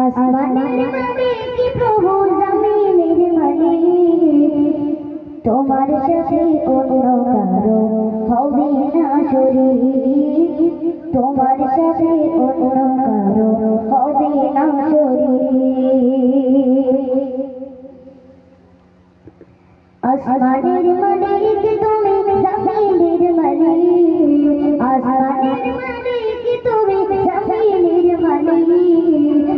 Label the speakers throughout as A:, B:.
A: আসমানের মালিক প্রভু জমিনের মালিক তোমার সাথে অন্য কারো হবে না শরীক তোমার সাথে অন্য কারো হবে না শরীক আসমানের মালিক তুমি জমিনের মালিক আসমানের মালিক তুমি জমিনের মালিক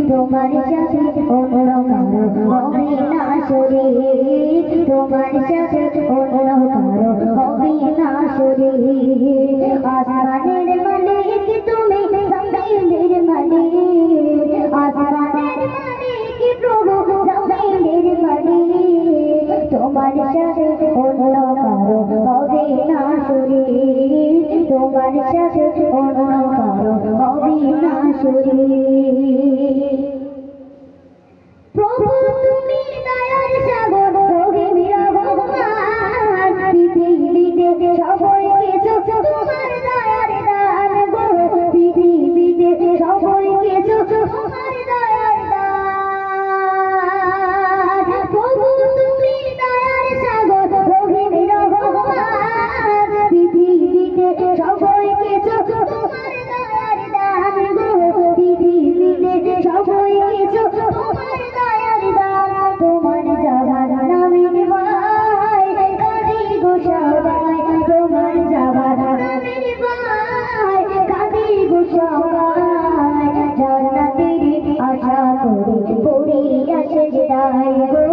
A: তোমার সাথে অন্য কারো হবে না শরীক তোমার সাথে অন্য কারো হবে না শরীক আসমানের মালিক তুমি জমিনের মালিক আসমানের মালিক প্রভু জমিনের মালিক তোমার সাথে অন্য কারো হবে না শরীক তোমার সাথে অন্য কারো হবে না শরীক প্রভু তুমি দয়ার সাগর রহিমের ভগবান পৃথিবীতে সবাই কিছু তোমার দয়ার দান গো পৃথিবীতে সবাই কিছু তোমার দয়ার দান প্রভু তুমি দয়ার সাগর রহিমের ভগবান পৃথিবীতে সবাই কিছু তোমার দয়ার দান গো পৃথিবীতে সবাই কিছু তোমার দয়ার দান তোমার যাবার নামের ভাই কাঁদি গো সবাই তোমার যাবার নামের ভাই কাঁদি গো সবাই জান্নাতের আশা করি পড়িয়া সেজদায় গো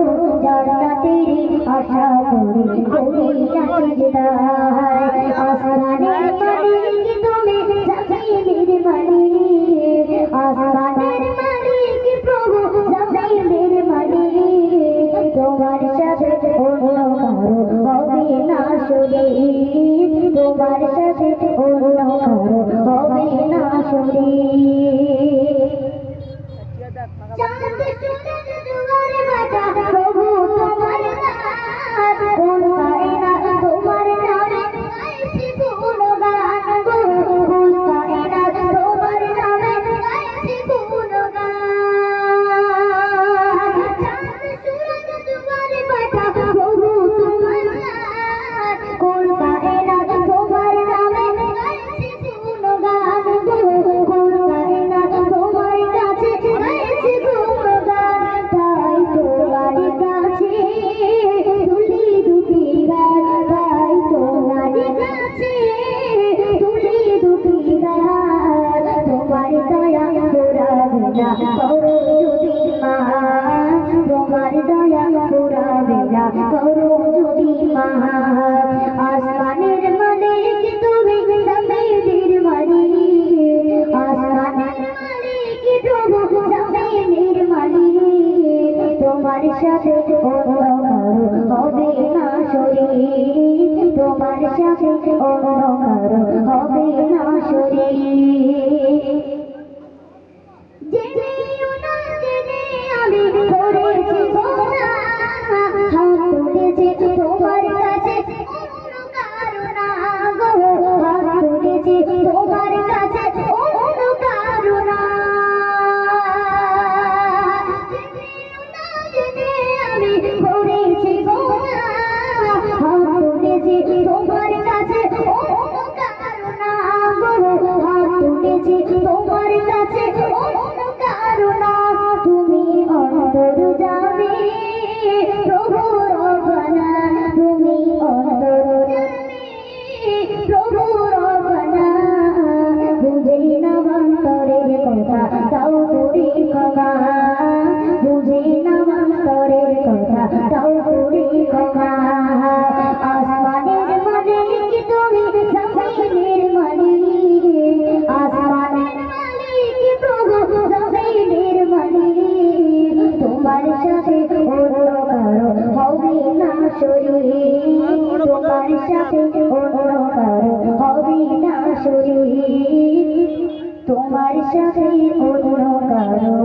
A: জান্নাতের আশা করি পড়িয়া সেজদায় আসমানের মালিক তুমি জমিনের মালিক আসমানের মালিক প্রভু জমিনের মালিক তোমার সাথে অন্য কারো হবে না শরীক তোমার সাথে অন্য কারো হবে না শরীক চাঁদ সূরজ দুয়ার বাটা প্রভু তোমার নাম কোন কায়নাত তোমার নামে গাইছি গুণগান গো কোন কায়নাত তোমার নামে গাইছি গুণগান চাঁদ সূরজ দুয়ার বাটা প্রভু তোমার নাম কোন কায়নাত তোমার নামে গাইছি গুণগান গো কোন কায়নাত তোমার কাছে গাইছি গুণগান তাই তোমার কাছে তুলি দুটি গান তাই তোমার কাছে তুলি দুটি গান তোমার দয়া পুরাবে না করো যদি মা তোমার দয়া পুরাবে না করো যদি মা আসমানের মালিক তুমি জমিনের মালিক আসমানের মালিক প্রভু জমিনের মালিক তোমার সাথে অন্য কারো হবে না শরীক তোমার সাথে অন্য কারো হবে না শরীক জেনেও না জেনে আমি করেছি গোনা হাত তুলেছি তোমার কাছে অন্য কারো না গো হাত তুলেছি তোমার কাছে অন্য কারো না জেনেও না জেনে আমি করেছি গোনা হাত তুলেছি তোমার কাছে অন্য কারো না গো হাত তুলেছি তোমার কাছে অন্য কারো না তুমি অন্তর যাবে প্রভু রব্বানা তুমি অন্তর যাবে প্রভু রব্বানা বুঝি না অন্তরের কথা তাও করি ক্ষমা বুঝি না অন্তরের কথা তাও করি ক্ষমা আসমানের মালিক তুমি জমিনের মালিক আসমানের মালিক প্রভু জমিনের মালিক তোমার সাথে অন্য কারো হবে না শরীক তোমার সাথে অন্য কারো হবে না শরীক তোমার সাথে অন্য কারো